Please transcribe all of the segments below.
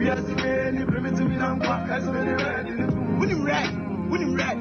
WONIM RED. WONIM RED. WONIM RED. WONIM RED. WONIM RED.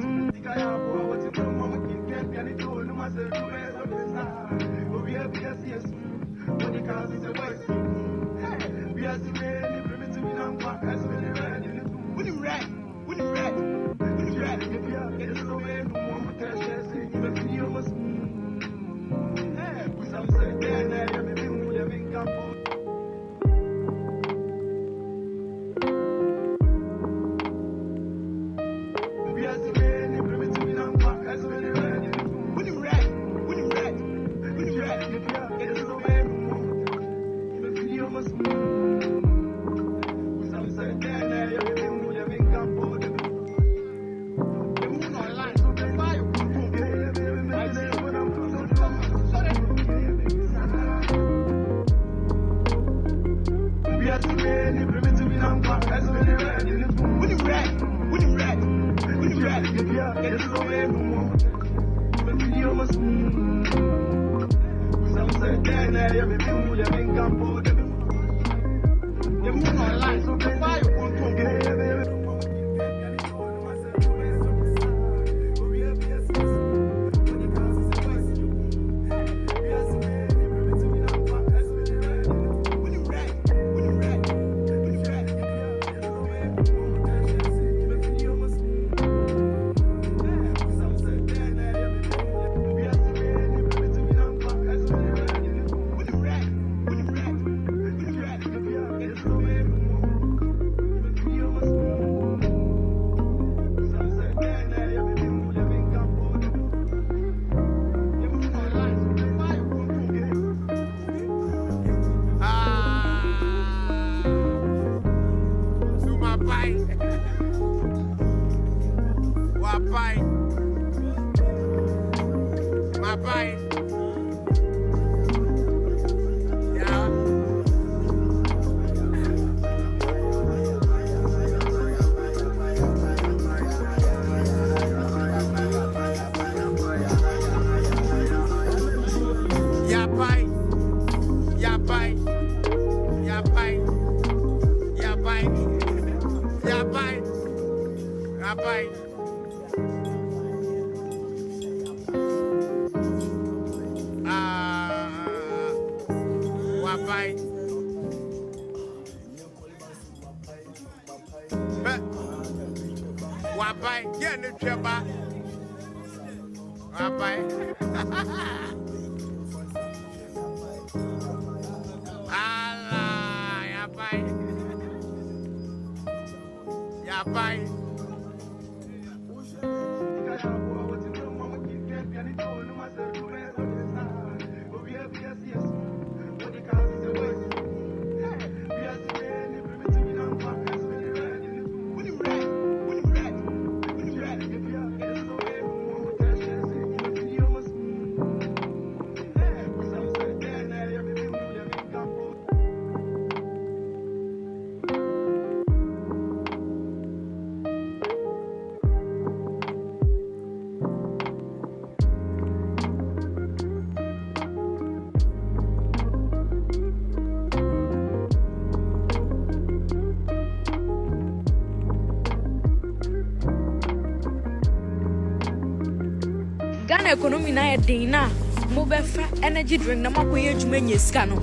Economy na dina mo befa energy drink na makoye adwuma nyesika no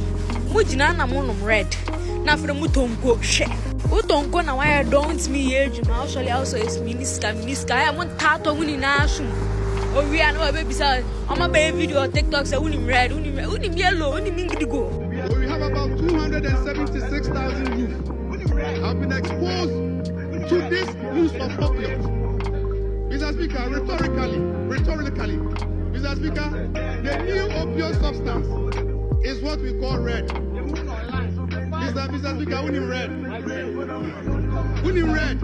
mo gina na WONIM RED na fere mo tonko hwe wo tonko na why don't me ye adwuma also is miniska ya mo tato woni na asum o wi an o be bisa o ma be video TikTok say WONIM RED WONIM yellow WONIM indigo. We have about 276,000 youth have been exposed to this use of opioids. Mr. Speaker, rhetorically, Mr. Speaker, the new opioid substance is what we call red. Mr. Speaker, WONIM RED. WONIM RED.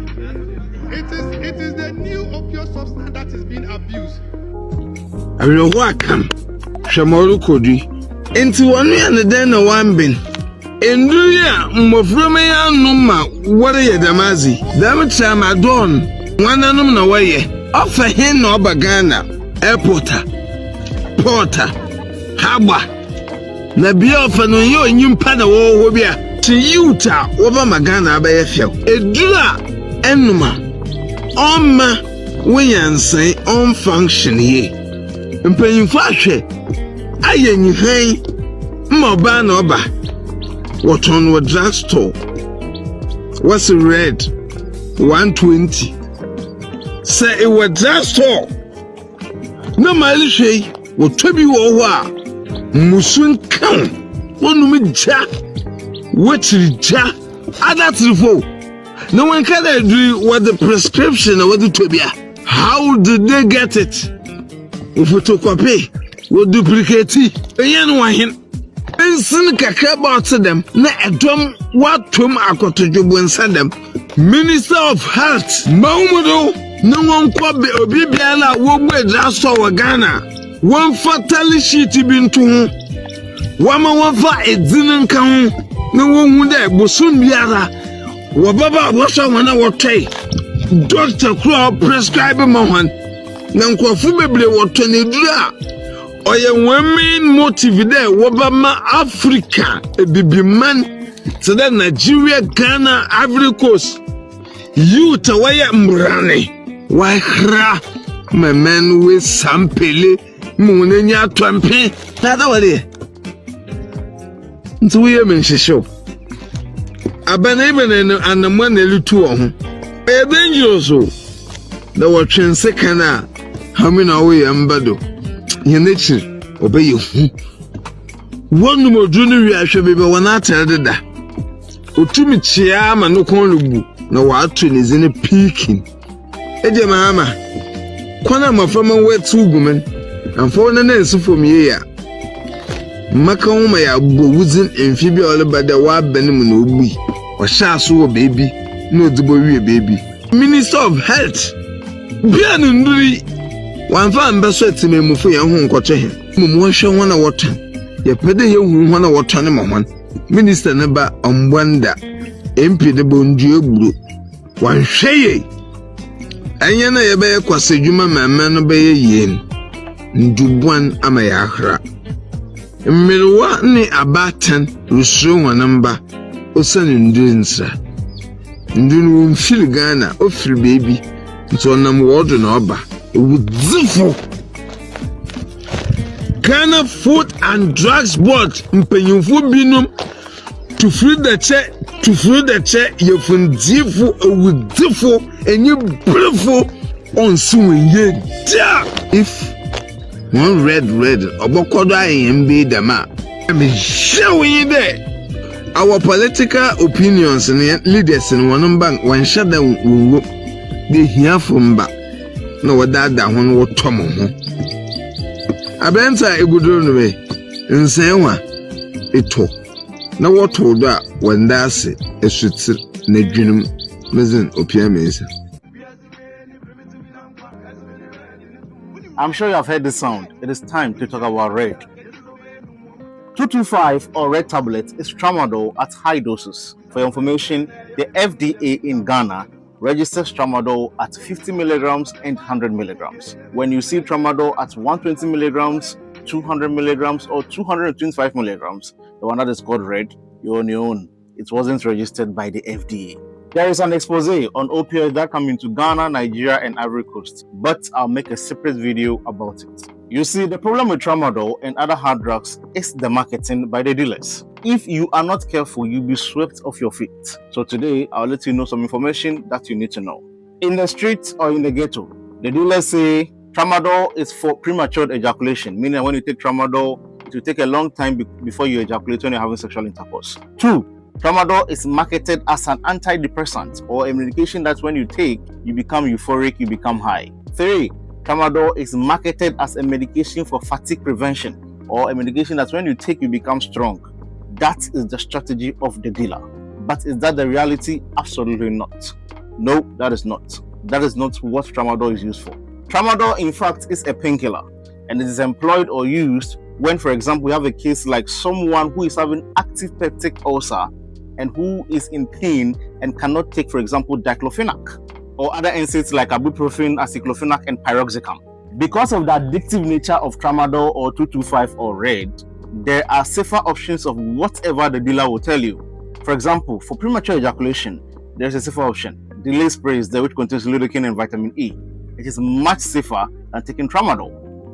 It is the new opioid substance that is being abused. I will welcome Shamoru Kodi. Into one and then a one bin. In Duya, Mofromea Numa, what a Damazi. Damacha Madon, one anum no way. Offer him no bagana, airporter, porter, haba. Na bia offer no yo nyimpa na wo hobia. to Utah over Magana by feel. A dura enuma ma we say on function ye. And paying fashe ayen you hey moban oba what on what drugstore what's red 120 say it was drugstore no malishe what to be wa musun kan wonu me ja wetri ja other trifo no one can do what the prescription or what the tobia. How did they get it? Photocopy, will duplicate it. Yen wahin. Ensin kakra about them. Na edom what tum akotojobu and them. Minister of Health, Maumodo, no one kwabe obibiana wogwe draso wa Ghana. One fatally shitty bintu. Wama wafa edzinin kan. No one would there bosun biara. Wababa washa wana watay. Doctor Crow prescribe Mahan. Nankofu bebre watone dura. Oye women motive there wabama Africa a bibi man to the Nigeria, Ghana, Ivory Coast. You tawaya mbrane. Why kra my man with sampele munenya twampe. Nada wale. Ntuye menshisho. Abana ibene anamwana elutu ohun. E dangerous o. Da watchen sekana hamina we ambado. Yenechi obey you. One more junior ahwe bebe wana atededa. Otumi chia ma no kon lubu na watu ni zine peaking. Eje mama. Kwana mafama wetu gumen. Amfo na nsu fom ye ya. Maka homa ya bo wuzin amphibia ole bada wa benim na obi. Wa sha so wo baby. No dubo wie baby. Minister of Health. Bia no nduri. Wanfa ambeso etimemufo ye ho nkoche he. Mumu hwe hona wotan. Ye pede ye hu hona wotan ma hwan. Minister ne ba ombwanda. MP de bondu egburo. Wanhwe ye. Anya na ye be ye kwase dwuma mama no be ye yem. Ndubuan ama ya ahra. Mmelwa ni abatan rusuru wanamba. Osani ndinsa. Ndunu mfili Ghana ofiri baby. Nso nam wodo na oba. Wudzifu. Ghana Food and Drugs Board mpanyimfo binum to free the check yefundifu wudzifu enye brefo on suwenye dia. If one red obokodo ayembe dama me show you there. Our political opinions and leaders in one bank one shut down they hear from back. No wadada one what tomo ho. Abenta egudoro we nsenwa eto. Na what told that when that's esuti na dwunum mezen opia mesa. I'm sure you have heard this sound. It is time to talk about red. 225 or red tablet is tramadol at high doses. For your information, the FDA in Ghana registers tramadol at 50 milligrams and 100 milligrams. When you see tramadol at 120 milligrams, 200 milligrams, or 225 milligrams, the one that is called red, you're on your own. It wasn't registered by the FDA. There is an expose on opioids that come into Ghana, Nigeria, and Ivory Coast, but I'll make a separate video about it. You see, the problem with tramadol and other hard drugs is the marketing by the dealers. If you are not careful, you'll be swept off your feet. So today, I'll let you know some information that you need to know. In the streets or in the ghetto, the dealers say tramadol is for premature ejaculation, meaning when you take tramadol, it will take a long time before you ejaculate when you're having sexual intercourse. 2, tramadol is marketed as an antidepressant or a medication that when you take, you become euphoric, you become high. 3, tramadol is marketed as a medication for fatigue prevention or a medication that when you take, you become strong. That is the strategy of the dealer. But is that the reality? Absolutely not. No, that is not. That is not what tramadol is used for. Tramadol, in fact, is a painkiller, and it is employed or used when, for example, we have a case like someone who is having active peptic ulcer and who is in pain and cannot take, for example, diclofenac or other NSAIDs like ibuprofen, aceclofenac, and piroxicam. Because of the addictive nature of tramadol or 225 or red, there are safer options of whatever the dealer will tell you. For example, for premature ejaculation, there is a safer option. Delay spray is there, which contains lidocaine and vitamin E. It is much safer than taking tramadol.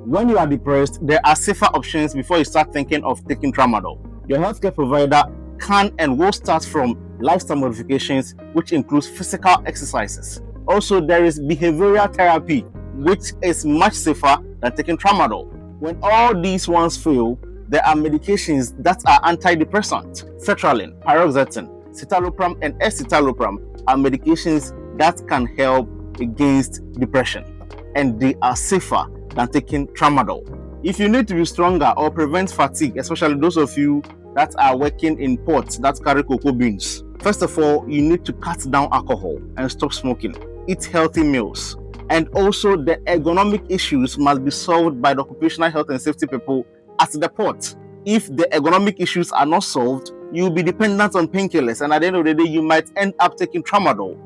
When you are depressed, there are safer options before you start thinking of taking tramadol. Your healthcare provider can and will start from lifestyle modifications, which includes physical exercises. Also, there is behavioral therapy, which is much safer than taking tramadol. When all these ones fail, there are medications that are antidepressant. Sertraline, paroxetine, citalopram, and escitalopram are medications that can help against depression, and they are safer than taking tramadol. If you need to be stronger or prevent fatigue, especially those of you that are working in ports that carry cocoa beans, first of all, you need to cut down alcohol and stop smoking. Eat healthy meals. And also, the ergonomic issues must be solved by the occupational health and safety people at the port. If the ergonomic issues are not solved, you'll be dependent on painkillers, and at the end of the day, you might end up taking tramadol.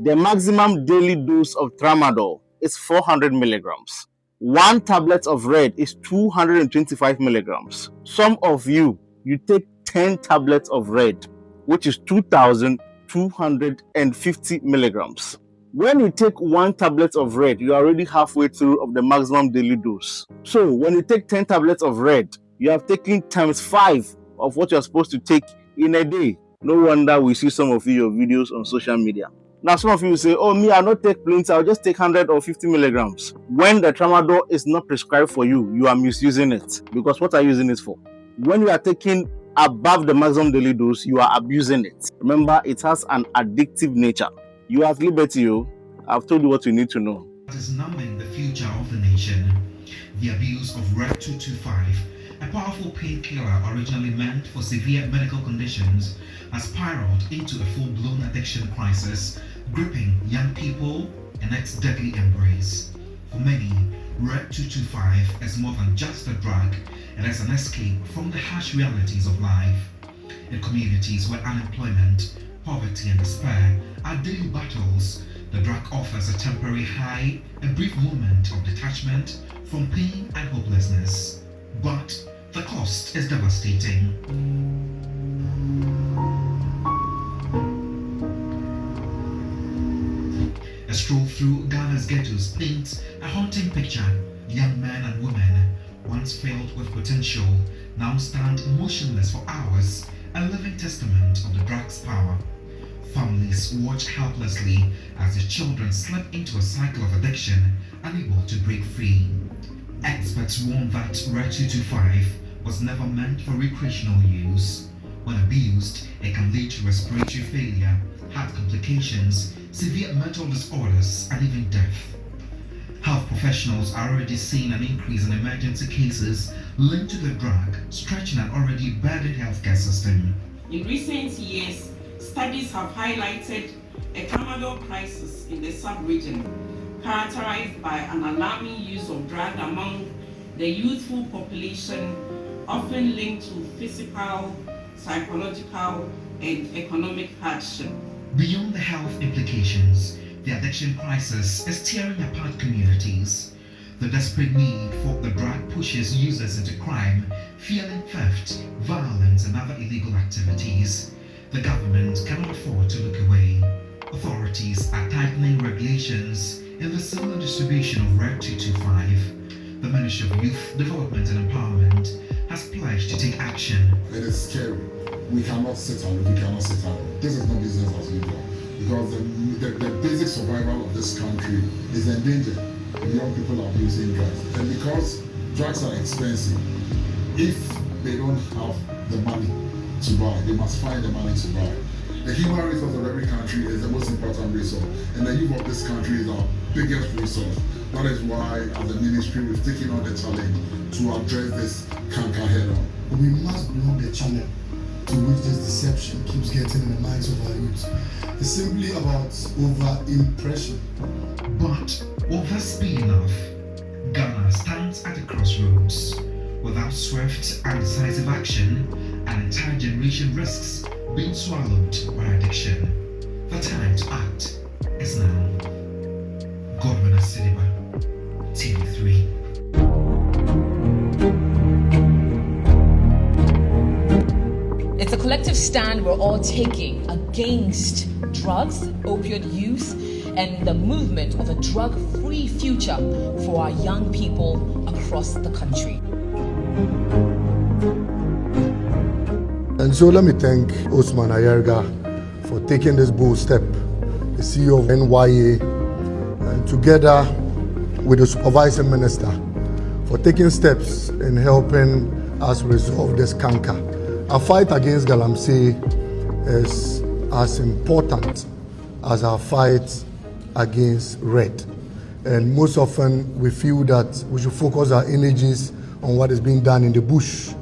The maximum daily dose of tramadol is 400 milligrams. 1 tablet of red is 225 milligrams. Some of you take 10 tablets of red, which is 2,250 milligrams. When you take 1 tablet of red, you are already halfway through of the maximum daily dose. So when you take 10 tablets of red, you have taken times 5 of what you're supposed to take in a day. No wonder we see some of your videos on social media. Now, some of you will say, oh, me, I'll not take plenty, I'll just take 100 or 50 milligrams. When the tramadol is not prescribed for you, you are misusing it. Because what are you using it for? When you are taking above the maximum daily dose, you are abusing it. Remember, it has an addictive nature. You have liberty, I've told you what you need to know. What is numbing the future of the nation? The abuse of Red 225, a powerful painkiller originally meant for severe medical conditions, has spiraled into a full-blown addiction crisis, gripping young people in its deadly embrace. For many, Red 225 is more than just a drug. It is an escape from the harsh realities of life. In communities where unemployment, poverty, and despair are daily battles, the drug offers a temporary high, a brief moment of detachment from pain and hopelessness. But the cost is devastating. A stroll through Ghana's ghettos paints a haunting picture. Young men and women, once filled with potential, now stand motionless for hours, a living testament of the drug's power. Families watch helplessly as their children slip into a cycle of addiction, unable to break free. Experts warn that Red 225 was never meant for recreational use. When abused, it can lead to respiratory failure, heart complications, severe mental disorders, and even death. Health professionals are already seeing an increase in emergency cases linked to the drug, stretching an already burdened healthcare system. In recent years, studies have highlighted a tramadol crisis in the sub-region, characterized by an alarming use of drug among the youthful population, often linked to physical, psychological, and economic hardship. Beyond the health implications, the addiction crisis is tearing apart communities. The desperate need for the drug pushes users into crime, fueling theft, violence, and other illegal activities. The government cannot afford to look away. Authorities are tightening regulations in the sale and distribution of Red 225. The Ministry of Youth Development and Empowerment has pledged to take action. It is scary. We cannot sit alone. We cannot sit alone. This is not business as usual. Because the basic survival of this country is endangered. Young people are using drugs. And because drugs are expensive, if they don't have the money to buy, they must find the money to buy. The human resource of every country is the most important resource, and the youth of this country is our biggest resource. That is why, as a ministry, we've taken on the challenge to address this canker head on. We must block the channel to which this deception keeps getting in the minds of our youth. It's simply about over-impression. But will this be enough? Ghana stands at a crossroads. Without swift and decisive action, an entire generation risks being swallowed by addiction. The time to act is now. Godwin Asidiba, TV3. It's a collective collective stand we're all taking against drugs, opioid use, and the movement of a drug-free future for our young people across the country. And so let me thank Osman Ayerga for taking this bold step, the CEO of NYA, and together with the supervising minister, for taking steps in helping us resolve this canker. Our fight against galamsey is as important as our fight against red. And most often we feel that we should focus our energies on what is being done in the bush.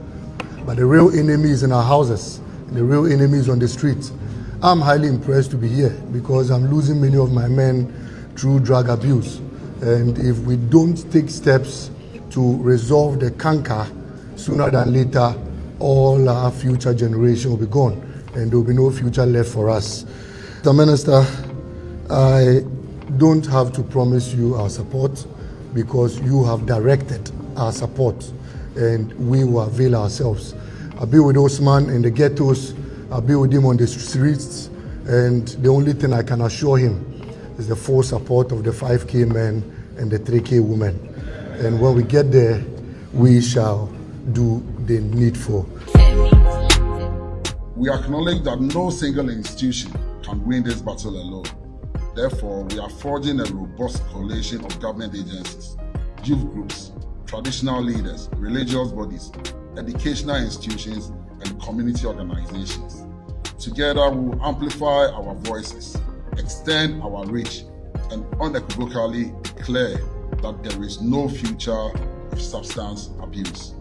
But the real enemy is in our houses, and the real enemy is on the street. I'm highly impressed to be here because I'm losing many of my men through drug abuse. And if we don't take steps to resolve the canker, sooner than later, all our future generation will be gone and there will be no future left for us. Mr. Minister, I don't have to promise you our support because you have directed our support and we will avail ourselves. I'll be with Osman in the ghettos, I'll be with him on the streets, and the only thing I can assure him is the full support of the 5K men and the 3K women. And when we get there, we shall do the needful. We acknowledge that no single institution can win this battle alone. Therefore, we are forging a robust coalition of government agencies, youth groups, traditional leaders, religious bodies, educational institutions, and community organizations. Together, we will amplify our voices, extend our reach, and unequivocally declare that there is no future of substance abuse.